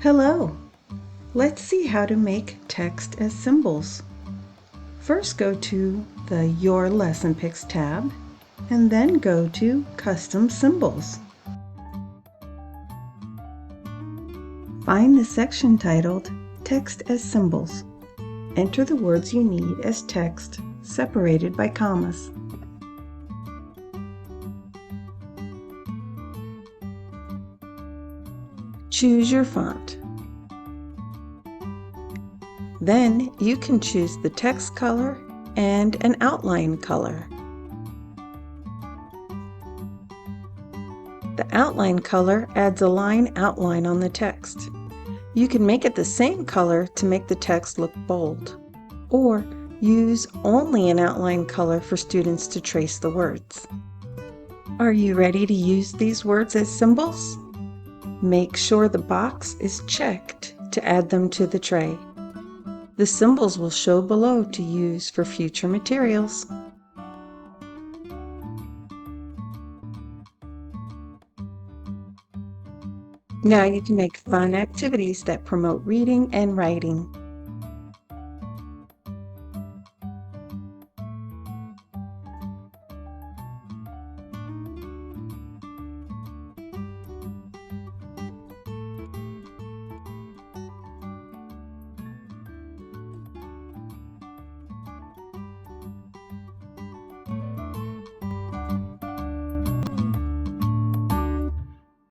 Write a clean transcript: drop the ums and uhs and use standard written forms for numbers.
Hello! Let's see how to make text as symbols. First go to the Your LessonPix tab and then go to Custom Symbols. Find the section titled Text as Symbols. Enter the words you need as text, separated by commas. Choose your font. Then you can choose the text color and an outline color. The outline color adds a line outline on the text. You can make it the same color to make the text look bold, or use only an outline color for students to trace the words. Are you ready to use these words as symbols? Make sure the box is checked to add them to the tray. The symbols will show below to use for future materials. Now you can make fun activities that promote reading and writing.